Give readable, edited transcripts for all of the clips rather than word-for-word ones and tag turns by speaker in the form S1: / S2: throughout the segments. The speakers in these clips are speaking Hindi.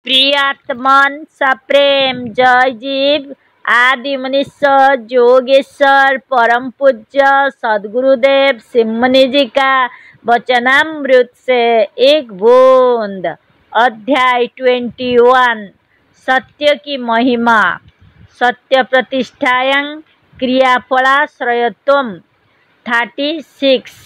S1: प्रियात्मन सप्रेम जय जीव आदि मनीश्वर जोगेश्वर परम पूज्य सदगुरुदेव सिमनी जी का वचनामृत से एक बूंद। अध्याय 21 सत्य की महिमा। सत्य प्रतिष्ठायां क्रियाफलाश्रयत्वम्। 36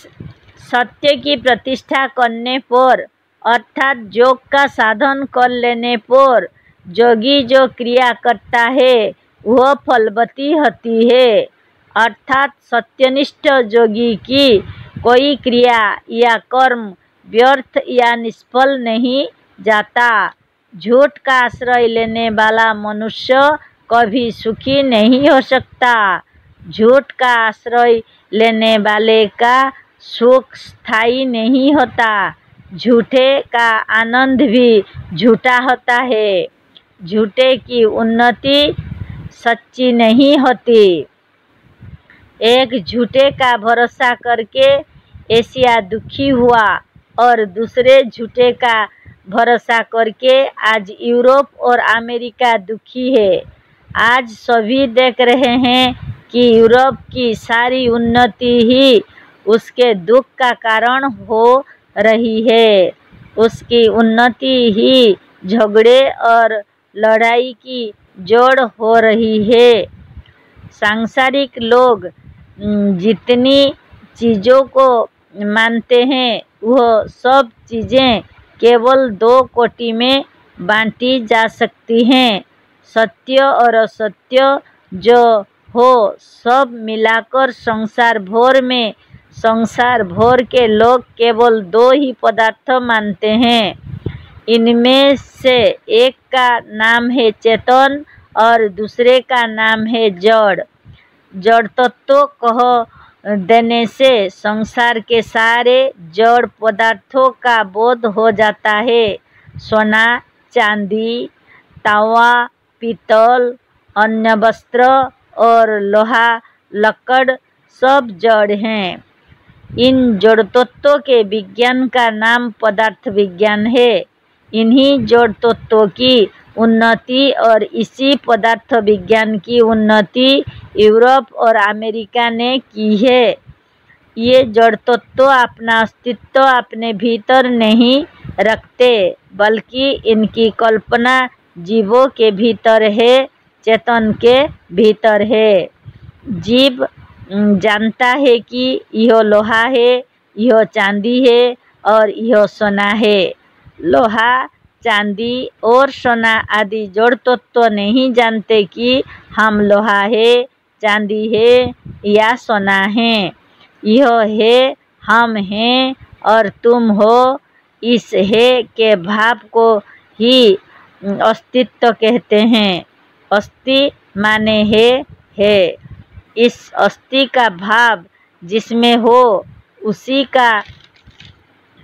S1: सत्य की प्रतिष्ठा करने पर अर्थात योग का साधन कर लेने पर योगी जो क्रिया करता है वह फलवती होती है। अर्थात सत्यनिष्ठ योगी की कोई क्रिया या कर्म व्यर्थ या निष्फल नहीं जाता। झूठ का आश्रय लेने वाला मनुष्य कभी सुखी नहीं हो सकता। झूठ का आश्रय लेने वाले का सुख स्थायी नहीं होता। झूठे का आनंद भी झूठा होता है। झूठे की उन्नति सच्ची नहीं होती। एक झूठे का भरोसा करके एशिया दुखी हुआ और दूसरे झूठे का भरोसा करके आज यूरोप और अमेरिका दुखी है। आज सभी देख रहे हैं कि यूरोप की सारी उन्नति ही उसके दुख का कारण हो रही है। उसकी उन्नति ही झगड़े और लड़ाई की जड़ हो रही है। सांसारिक लोग जितनी चीज़ों को मानते हैं वह सब चीज़ें केवल 2 कोटि में बांटी जा सकती हैं। सत्य और असत्य जो हो सब मिलाकर संसार भर के लोग केवल 2 ही पदार्थ मानते हैं। इनमें से एक का नाम है चेतन और दूसरे का नाम है जड़। जड़ तत्व कह देने से संसार के सारे जड़ पदार्थों का बोध हो जाता है। सोना, चांदी, तांबा, पीतल, अन्य वस्त्र और लोहा, लकड़ सब जड़ हैं। इन जड़ तत्वों के विज्ञान का नाम पदार्थ विज्ञान है। इन्हीं जड़ तत्वों की उन्नति और इसी पदार्थ विज्ञान की उन्नति यूरोप और अमेरिका ने की है। ये जड़ तत्व अपना अस्तित्व अपने भीतर नहीं रखते बल्कि इनकी कल्पना जीवों के भीतर है, चेतन के भीतर है। जीव जानता है कि यह लोहा है, यह चांदी है और यह सोना है। लोहा, चांदी और सोना आदि जड़ तत्व नहीं जानते कि हम लोहा है, चांदी है या सोना है। यह है, हम हैं और तुम हो। इस है के भाव को ही अस्तित्व कहते हैं। अस्ति माने है। इस अस्ति का भाव जिसमें हो उसी का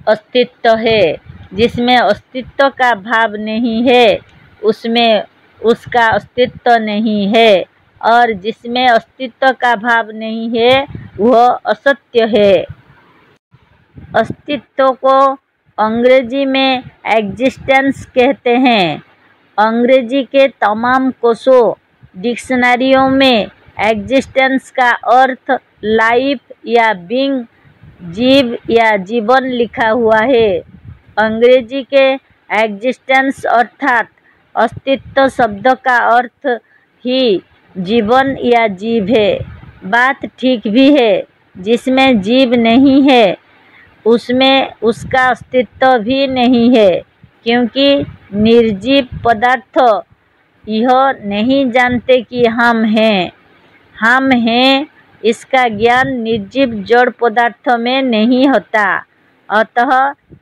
S1: अस्तित्व है। जिसमें अस्तित्व का भाव नहीं है उसमें उसका अस्तित्व नहीं है और जिसमें अस्तित्व का भाव नहीं है वह असत्य है। अस्तित्व को अंग्रेजी में एग्जिस्टेंस कहते हैं। अंग्रेजी के तमाम कोशों डिक्शनरियों में एग्जिस्टेंस का अर्थ लाइफ या बीइंग, जीव या जीवन लिखा हुआ है। अंग्रेजी के एग्जिस्टेंस अर्थात अस्तित्व शब्द का अर्थ ही जीवन या जीव है। बात ठीक भी है। जिसमें जीव नहीं है उसमें उसका अस्तित्व भी नहीं है, क्योंकि निर्जीव पदार्थ यह नहीं जानते कि हम हैं। हम हैं इसका ज्ञान निर्जीव जड़ पदार्थ में नहीं होता। अतः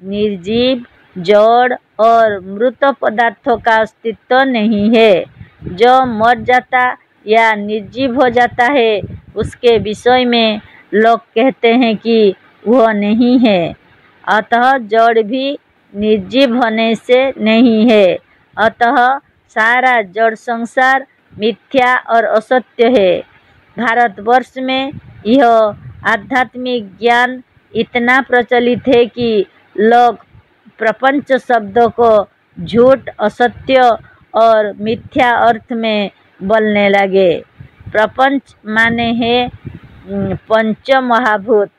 S1: निर्जीव, जड़ और मृत पदार्थों का अस्तित्व नहीं है। जो मर जाता या निर्जीव हो जाता है उसके विषय में लोग कहते हैं कि वह नहीं है। अतः जड़ भी निर्जीव होने से नहीं है। अतः सारा जड़ संसार मिथ्या और असत्य है। भारतवर्ष में यह आध्यात्मिक ज्ञान इतना प्रचलित है कि लोग प्रपंच शब्द को झूठ, असत्य और मिथ्या अर्थ में बोलने लगे। प्रपंच माने है पंच महाभूत।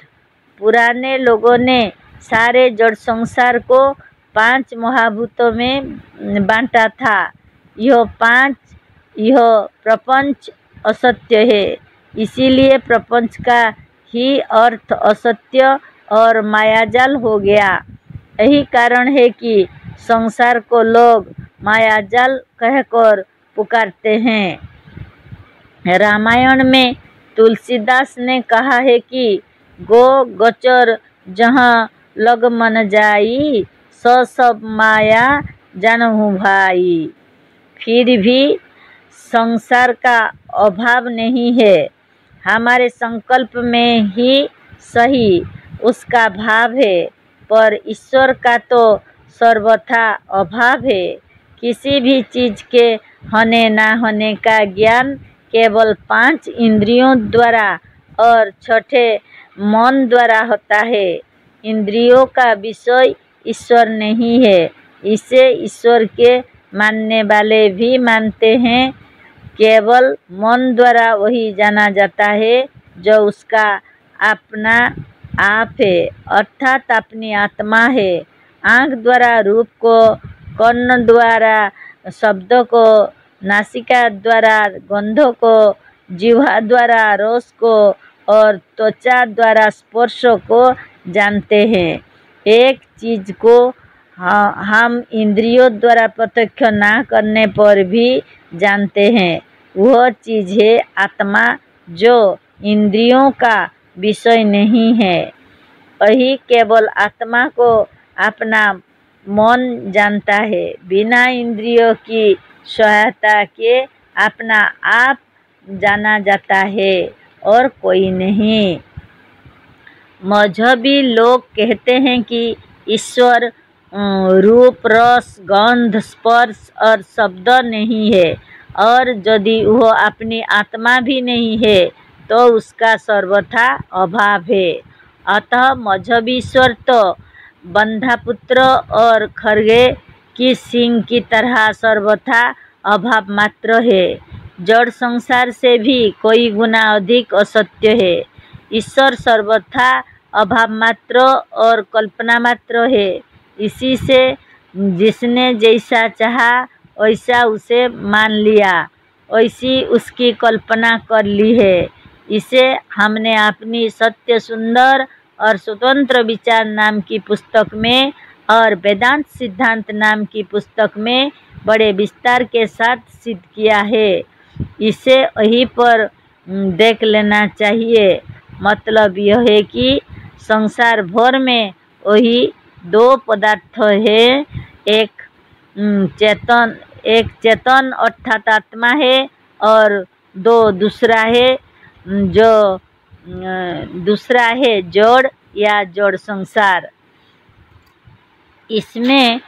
S1: पुराने लोगों ने सारे जड़ संसार को 5 महाभूतों में बांटा था। यह प्रपंच असत्य है, इसीलिए प्रपंच का ही अर्थ असत्य और मायाजाल हो गया। यही कारण है कि संसार को लोग मायाजाल कहकर पुकारते हैं। रामायण में तुलसीदास ने कहा है कि गो गोचर जहाँ लग मन जाई, सो सब माया जानहु भाई। फिर भी संसार का अभाव नहीं है, हमारे संकल्प में ही सही उसका भाव है, पर ईश्वर का तो सर्वथा अभाव है। किसी भी चीज के होने ना होने का ज्ञान केवल 5 इंद्रियों द्वारा और 6ठे मन द्वारा होता है। इंद्रियों का विषय ईश्वर नहीं है, इसे ईश्वर के मानने वाले भी मानते हैं। केवल मन द्वारा वही जाना जाता है जो उसका अपना आप है, अर्थात अपनी आत्मा है। आँख द्वारा रूप को, कान द्वारा शब्द को, नासिका द्वारा गंधों को, जिह्वा द्वारा रस को और त्वचा द्वारा स्पर्श को जानते हैं। एक चीज को हम इंद्रियों द्वारा प्रत्यक्ष ना करने पर भी जानते हैं, वह चीज है आत्मा, जो इंद्रियों का विषय नहीं है। वही केवल आत्मा को अपना मन जानता है, बिना इंद्रियों की सहायता के अपना आप जाना जाता है और कोई नहीं। मजहबी लोग कहते हैं कि ईश्वर रूप, रस, गंध, स्पर्श और शब्द नहीं है, और यदि वह अपनी आत्मा भी नहीं है तो उसका सर्वथा अभाव है। अतः मजहबी ईश्वर तो बंधापुत्र और खरगे की सींग की तरह सर्वथा अभाव मात्र है। जड़ संसार से भी कोई गुना अधिक असत्य है। ईश्वर सर्वथा अभाव मात्र और कल्पना मात्र है। इसी से जिसने जैसा चाहा वैसा उसे मान लिया, वैसी उसकी कल्पना कर ली है। इसे हमने अपनी सत्य सुंदर और स्वतंत्र विचार नाम की पुस्तक में और वेदांत सिद्धांत नाम की पुस्तक में बड़े विस्तार के साथ सिद्ध किया है। इसे वहीं पर देख लेना चाहिए। मतलब यह है कि संसार भर में वही 2 पदार्थ है, एक चेतन अर्थात आत्मा है, और दूसरा है जड़ या जड़ संसार। इसमें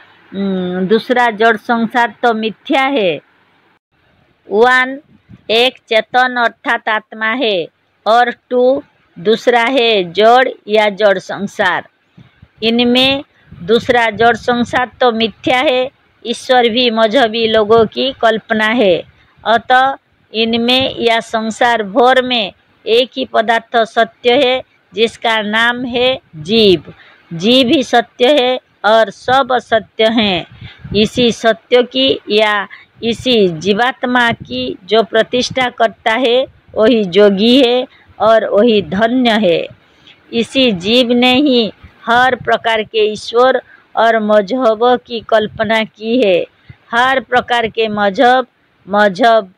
S1: दूसरा जड़ संसार तो मिथ्या है। 1 एक चेतन अर्थात आत्मा है, और 2 दूसरा है जड़ या जड़ संसार। इनमें दूसरा जड़ संसार तो मिथ्या है, ईश्वर भी मजहबी लोगों की कल्पना है। अतः इनमें या संसार भर में एक ही पदार्थ सत्य है, जिसका नाम है जीव। जीव ही सत्य है और सब असत्य हैं। इसी सत्य की या इसी जीवात्मा की जो प्रतिष्ठा करता है वही जोगी है और वही धन्य है। इसी जीव ने ही हर प्रकार के ईश्वर और मजहबों की कल्पना की है। हर प्रकार के मजहब,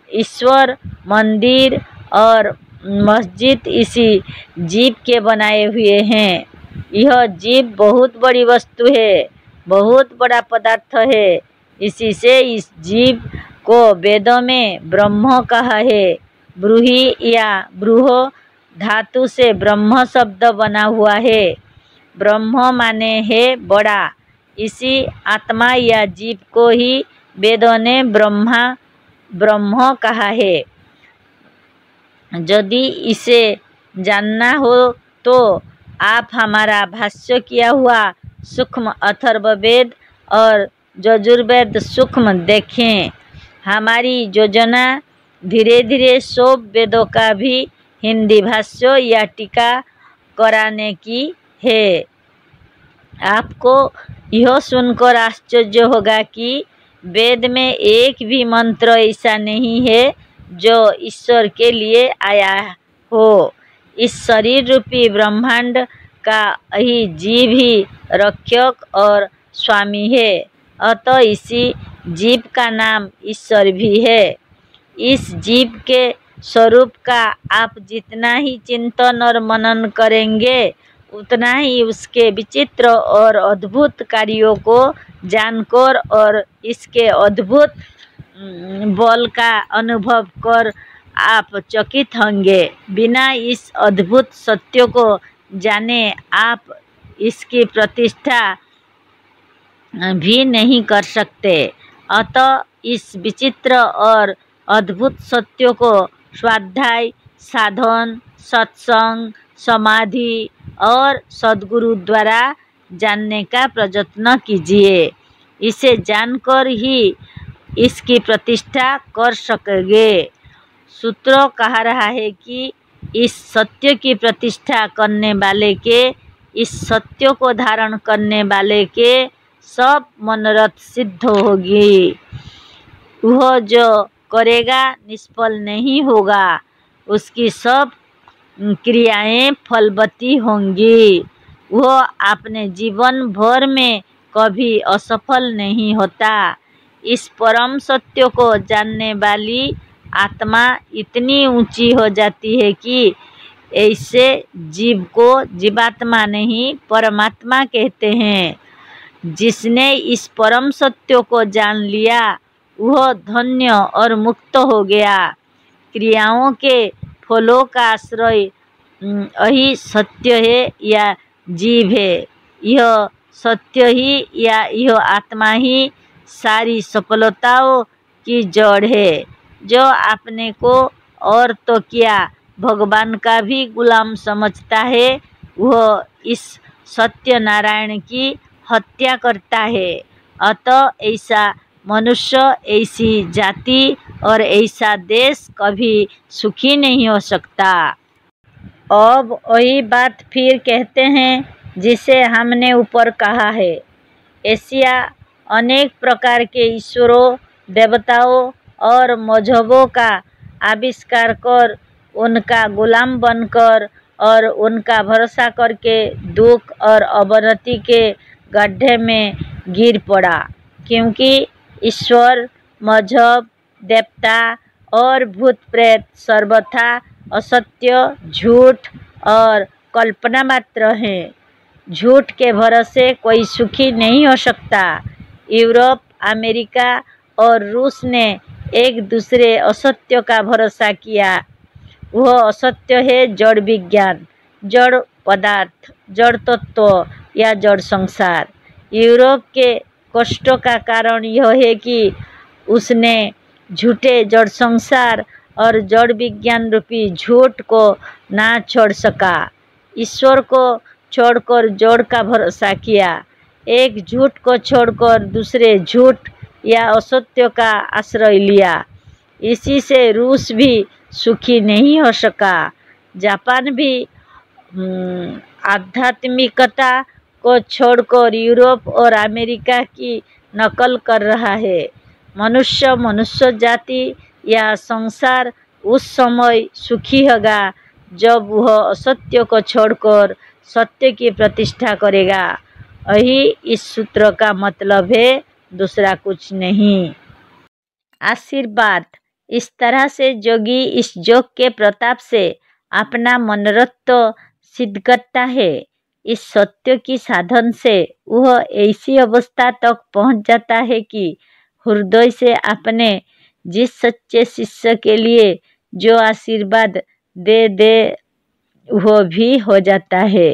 S1: ईश्वर, मंदिर और मस्जिद इसी जीव के बनाए हुए हैं। यह जीव बहुत बड़ी वस्तु है, बहुत बड़ा पदार्थ है। इसी से इस जीव को वेदों में ब्रह्म कहा है। ब्रूहि या ब्रूह धातु से ब्रह्म शब्द बना हुआ है। ब्रह्म माने है बड़ा। इसी आत्मा या जीव को ही वेदों ने ब्रह्म कहा है। यदि इसे जानना हो तो आप हमारा भाष्य किया हुआ सूक्ष्म अथर्ववेद और यजुर्वेद सूक्ष्म देखें। हमारी योजना धीरे धीरे सब वेदों का भी हिंदी भाष्य या टीका कराने की है। आपको यह सुनकर आश्चर्य होगा कि वेद में एक भी मंत्र ऐसा नहीं है जो ईश्वर के लिए आया हो। इस शरीर रूपी ब्रह्मांड का यही जीव ही रक्षक और स्वामी है, अतः इसी जीव का नाम ईश्वर भी है। इस जीव के स्वरूप का आप जितना ही चिंतन और मनन करेंगे, उतना ही उसके विचित्र और अद्भुत कार्यों को जानकर और इसके अद्भुत बल का अनुभव कर आप चकित होंगे। बिना इस अद्भुत सत्य को जाने आप इसकी प्रतिष्ठा भी नहीं कर सकते। अतः इस विचित्र और अद्भुत सत्य को स्वाध्याय, साधन, सत्संग, समाधि और सद्गुरु द्वारा जानने का प्रयत्न कीजिए। इसे जानकर ही इसकी प्रतिष्ठा कर सकेंगे। सूत्र कह रहा है कि इस सत्य की प्रतिष्ठा करने वाले के, इस सत्य को धारण करने वाले के सब मनोरथ सिद्ध होगी। वह जो करेगा निष्फल नहीं होगा, उसकी सब क्रियाएं फलवती होंगी। वह अपने जीवन भर में कभी असफल नहीं होता। इस परम सत्य को जानने वाली आत्मा इतनी ऊंची हो जाती है कि ऐसे जीव को जीवात्मा नहीं परमात्मा कहते हैं। जिसने इस परम सत्य को जान लिया वह धन्य और मुक्त हो गया। क्रियाओं के फलों का आश्रय यही सत्य है या जीव है। यह सत्य ही या यह आत्मा ही सारी सफलताओं की जड़ है। जो अपने को और तो क्या भगवान का भी गुलाम समझता है, वह इस सत्य नारायण की हत्या करता है। अतः ऐसा मनुष्य, ऐसी जाति और ऐसा देश कभी सुखी नहीं हो सकता। अब वही बात फिर कहते हैं जिसे हमने ऊपर कहा है। एशिया अनेक प्रकार के ईश्वरों, देवताओं और मजहबों का आविष्कार कर उनका गुलाम बनकर और उनका भरोसा करके दुख और अवनति के गड्ढे में गिर पड़ा। क्योंकि ईश्वर, मजहब, देवता और भूत प्रेत सर्वथा असत्य, झूठ और कल्पना मात्र हैं। झूठ के भरोसे कोई सुखी नहीं हो सकता। यूरोप, अमेरिका और रूस ने एक दूसरे असत्य का भरोसा किया। वह असत्य है जड़ विज्ञान, जड़ पदार्थ, जड़ तत्व या जड़ संसार। यूरोप के कष्टों का कारण यह है कि उसने झूठे जड़ संसार और जड़ विज्ञान रूपी झूठ को ना छोड़ सका। ईश्वर को छोड़कर जड़ का भरोसा किया। एक झूठ को छोड़कर दूसरे झूठ या असत्य का आश्रय लिया। इसी से रूस भी सुखी नहीं हो सका। जापान भी आध्यात्मिकता को छोड़कर यूरोप और अमेरिका की नकल कर रहा है। मनुष्य जाति या संसार उस समय सुखी होगा जब वह असत्य को छोड़कर सत्य की प्रतिष्ठा करेगा। यही इस सूत्र का मतलब है, दूसरा कुछ नहीं। आशीर्वाद। इस तरह से योगी इस योग के प्रताप से अपना मनोरथ सिद्ध करता है। इस सत्य की साधन से वह ऐसी अवस्था तक पहुंच जाता है कि हृदय से अपने जिस सच्चे शिष्य के लिए जो आशीर्वाद दे वह भी हो जाता है।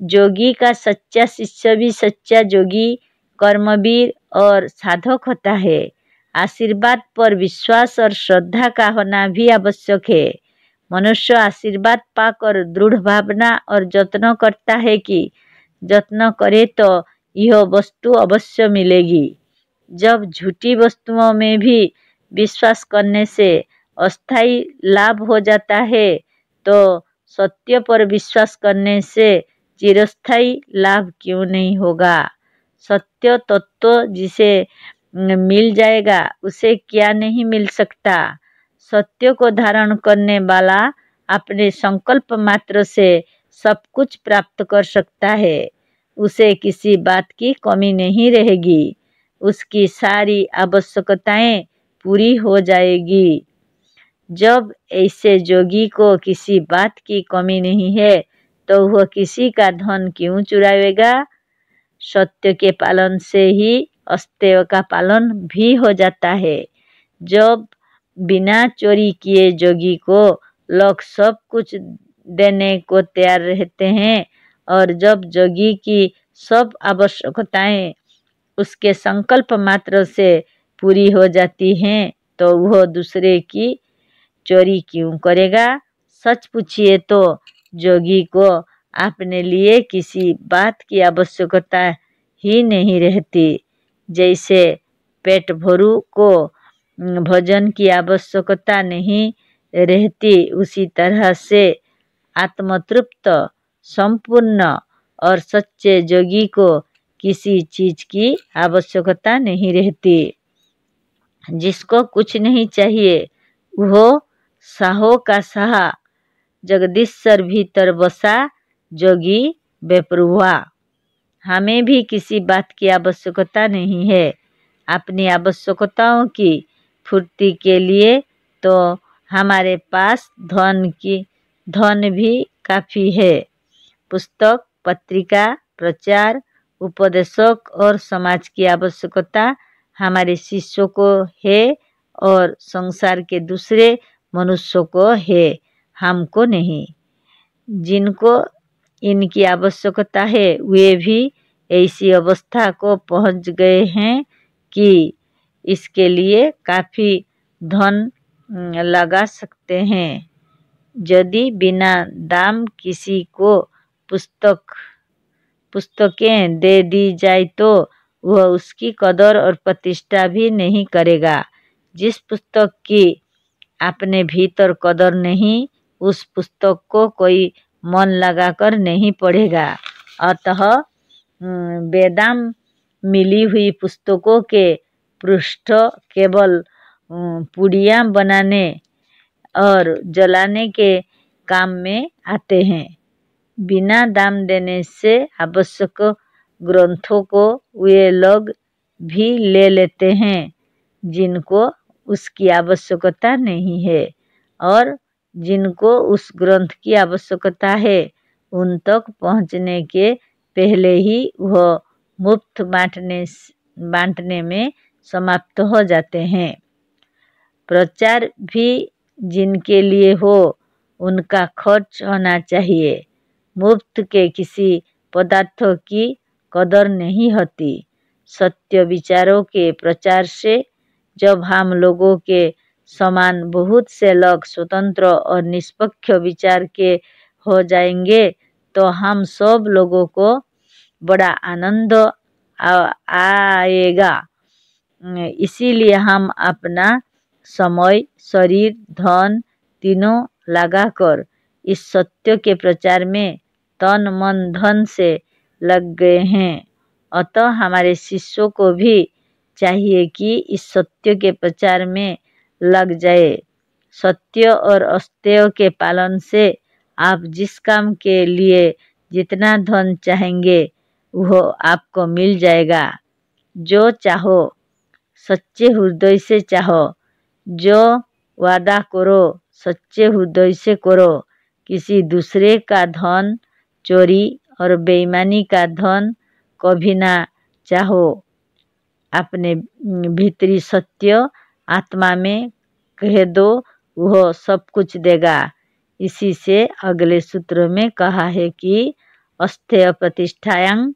S1: योगी का सच्चा शिष्य भी सच्चा योगी, कर्मवीर और साधक होता है। आशीर्वाद पर विश्वास और श्रद्धा का होना भी आवश्यक है। मनुष्य आशीर्वाद पाकर दृढ़ भावना और यत्न करता है कि यत्न करे तो यह वस्तु अवश्य मिलेगी। जब झूठी वस्तुओं में भी विश्वास करने से अस्थायी लाभ हो जाता है, तो सत्य पर विश्वास करने से चिरस्थायी लाभ क्यों नहीं होगा। सत्य तत्व जिसे मिल जाएगा उसे क्या नहीं मिल सकता। सत्य को धारण करने वाला अपने संकल्प मात्र से सब कुछ प्राप्त कर सकता है। उसे किसी बात की कमी नहीं रहेगी, उसकी सारी आवश्यकताएं पूरी हो जाएगी। जब ऐसे योगी को किसी बात की कमी नहीं है, तो वह किसी का धन क्यों चुराएगा। सत्य के पालन से ही अस्तेय का पालन भी हो जाता है। जब बिना चोरी किए योगी को लोग सब कुछ देने को तैयार रहते हैं, और जब योगी की सब आवश्यकताएं उसके संकल्प मात्र से पूरी हो जाती हैं, तो वह दूसरे की चोरी क्यों करेगा। सच पूछिए तो योगी को अपने लिए किसी बात की आवश्यकता ही नहीं रहती। जैसे पेट भरू को भोजन की आवश्यकता नहीं रहती, उसी तरह से आत्मतृप्त, संपूर्ण और सच्चे योगी को किसी चीज की आवश्यकता नहीं रहती। जिसको कुछ नहीं चाहिए वो साहो का साहा, जगदीश्वर भीतर बसा, जोगी बेपरवाह। हमें भी किसी बात की आवश्यकता नहीं है। अपनी आवश्यकताओं की पूर्ति के लिए तो हमारे पास धन भी काफ़ी है। पुस्तक, पत्रिका, प्रचार, उपदेशक और समाज की आवश्यकता हमारे शिष्यों को है और संसार के दूसरे मनुष्यों को है, हमको नहीं। जिनको इनकी आवश्यकता है वे भी ऐसी अवस्था को पहुंच गए हैं कि इसके लिए काफ़ी धन लगा सकते हैं। यदि बिना दाम किसी को पुस्तकें दे दी जाए तो वह उसकी कदर और प्रतिष्ठा भी नहीं करेगा। जिस पुस्तक की अपने भीतर कदर नहीं, उस पुस्तक को कोई मन लगाकर नहीं पढ़ेगा। अतः बेदाम मिली हुई पुस्तकों के पृष्ठ केवल पुड़ियाँ बनाने और जलाने के काम में आते हैं। बिना दाम देने से आवश्यक ग्रंथों को वे लोग भी ले लेते हैं जिनको उसकी आवश्यकता नहीं है, और जिनको उस ग्रंथ की आवश्यकता है उन तक पहुँचने के पहले ही वह मुफ्त बांटने में समाप्त हो जाते हैं। प्रचार भी जिनके लिए हो उनका खर्च होना चाहिए। मुफ्त के किसी पदार्थों की कदर नहीं होती। सत्य विचारों के प्रचार से जब हम लोगों के समान बहुत से लोग स्वतंत्र और निष्पक्ष विचार के हो जाएंगे, तो हम सब लोगों को बड़ा आनंद आएगा। इसीलिए हम अपना समय, शरीर, धन तीनों लगाकर इस सत्य के प्रचार में तन मन धन से लग गए हैं। अतः हमारे शिष्यों को भी चाहिए कि इस सत्य के प्रचार में लग जाए। सत्य और अस्तेय के पालन से आप जिस काम के लिए जितना धन चाहेंगे वह आपको मिल जाएगा। जो चाहो सच्चे हृदय से चाहो, जो वादा करो सच्चे हृदय से करो। किसी दूसरे का धन चोरी और बेईमानी का धन कभी ना चाहो। अपने भीतरी सत्य आत्मा में कह दो, वह सब कुछ देगा। इसी से अगले सूत्र में कहा है कि अस्तेय प्रतिष्ठायां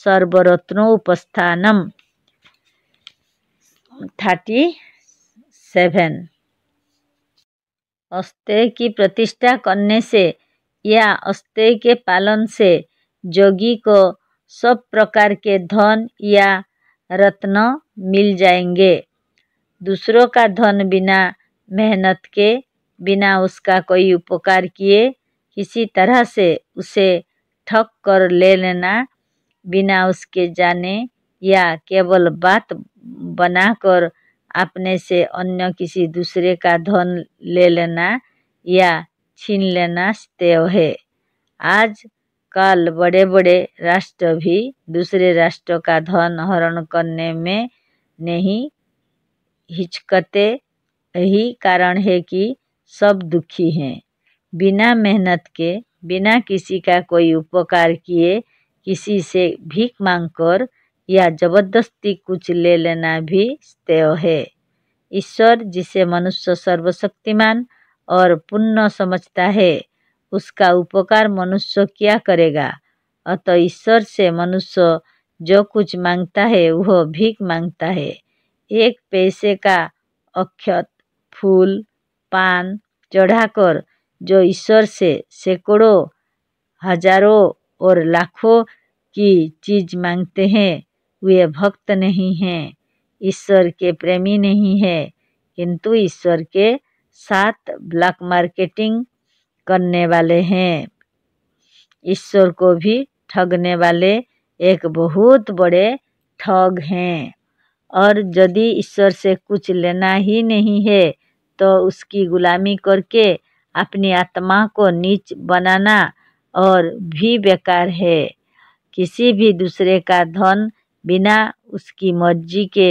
S1: सर्वरत्नो उपस्थानम 37। अस्तेय की प्रतिष्ठा करने से या अस्तेय के पालन से योगी को सब प्रकार के धन या रत्न मिल जाएंगे। दूसरों का धन बिना मेहनत के, बिना उसका कोई उपकार किए किसी तरह से उसे ठग कर ले लेना, बिना उसके जाने या केवल बात बनाकर अपने से अन्य किसी दूसरे का धन ले लेना या छीन लेना श्रेय है। आज कल बड़े बड़े राष्ट्र भी दूसरे राष्ट्र का धन हरण करने में नहीं हिचकते। यही कारण है कि सब दुखी हैं। बिना मेहनत के, बिना किसी का कोई उपकार किए किसी से भीख मांगकर या जबरदस्ती कुछ ले लेना भी श्रेय है। ईश्वर जिसे मनुष्य सर्वशक्तिमान और पुण्य समझता है, उसका उपकार मनुष्य क्या करेगा। अतः ईश्वर से मनुष्य जो कुछ मांगता है वह भीख मांगता है। एक पैसे का अक्षत, फूल, पान चढ़ाकर जो ईश्वर से सैकड़ों, हजारों और लाखों की चीज मांगते हैं, वे भक्त नहीं हैं, ईश्वर के प्रेमी नहीं है, किंतु ईश्वर के साथ ब्लैक मार्केटिंग करने वाले हैं। ईश्वर को भी ठगने वाले एक बहुत बड़े ठग हैं। और यदि ईश्वर से कुछ लेना ही नहीं है तो उसकी गुलामी करके अपनी आत्मा को नीच बनाना और भी बेकार है। किसी भी दूसरे का धन बिना उसकी मर्जी के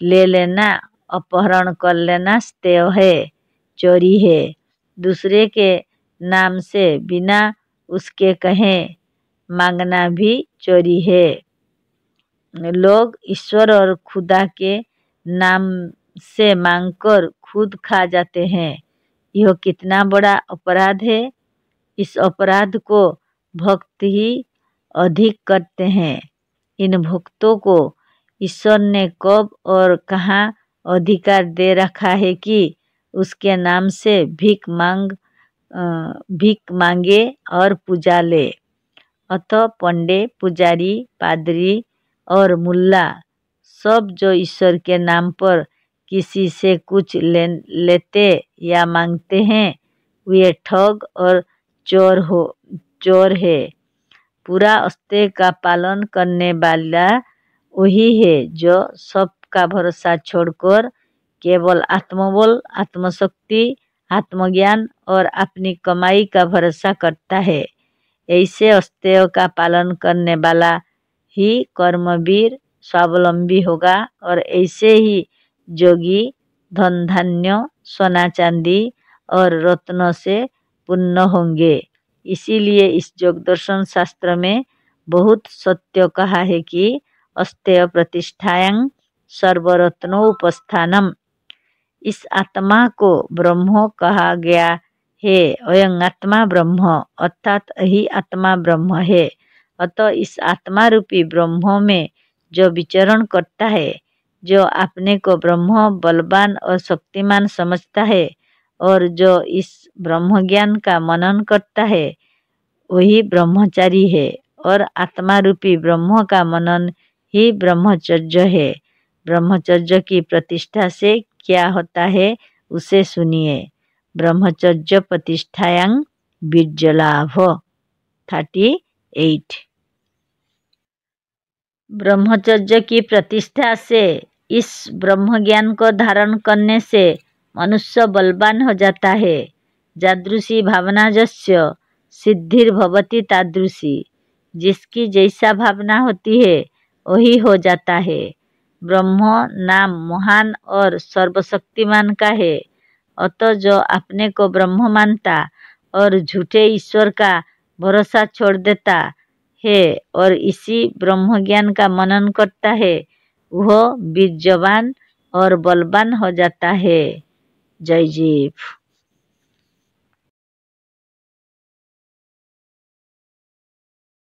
S1: ले लेना, अपहरण कर लेना श्रेय है, चोरी है। दूसरे के नाम से बिना उसके कहे मांगना भी चोरी है। लोग ईश्वर और खुदा के नाम से मांगकर खुद खा जाते हैं। यह कितना बड़ा अपराध है। इस अपराध को भक्त ही अधिक करते हैं। इन भक्तों को ईश्वर ने कब और कहाँ अधिकार दे रखा है कि उसके नाम से भीख मांगे और पूजा ले। अतः पंडे, पुजारी, पादरी और मुल्ला सब जो ईश्वर के नाम पर किसी से कुछ लेते या मांगते हैं, वे ठग और चोर है। पूरा अस्तेय का पालन करने वाला वही है जो सबका भरोसा छोड़कर केवल आत्मबल, आत्मशक्ति, आत्मज्ञान और अपनी कमाई का भरोसा करता है। ऐसे अस्तेय का पालन करने वाला ही कर्मवीर, स्वावलंबी होगा और ऐसे ही जोगी धन धान्य, सोना चांदी और रत्नों से पूर्ण होंगे। इसीलिए इस योग दर्शन शास्त्र में बहुत सत्य कहा है कि अस्तेय प्रतिष्ठायां सर्वरत्नो उपस्थानम। इस आत्मा को ब्रह्म कहा गया है। अयं आत्मा ब्रह्म, अर्थात यही आत्मा ब्रह्म है। अतः इस आत्मा रूपी ब्रह्म में जो विचरण करता है, जो अपने को ब्रह्म बलवान और शक्तिमान समझता है और जो इस ब्रह्म ज्ञान का मनन करता है, वही ब्रह्मचारी है। और आत्मा रूपी ब्रह्म का मनन ही ब्रह्मचर्य है। ब्रह्मचर्य की प्रतिष्ठा से क्या होता है उसे सुनिए। ब्रह्मचर्य प्रतिष्ठायां बीर्जलाभ 38। ब्रह्मचर्य की प्रतिष्ठा से, इस ब्रह्म ज्ञान को धारण करने से मनुष्य बलवान हो जाता है। जादृशी भावना जस्य सिद्धिर्भवति तादृशी। जिसकी जैसा भावना होती है वही हो जाता है। ब्रह्म नाम महान और सर्वशक्तिमान का है। अतः जो अपने को ब्रह्म मानता और झूठे ईश्वर का भरोसा छोड़ देता है और इसी ब्रह्म ज्ञान का मनन करता है, वह बीर्जवान और बलवान हो जाता है। जय जीव।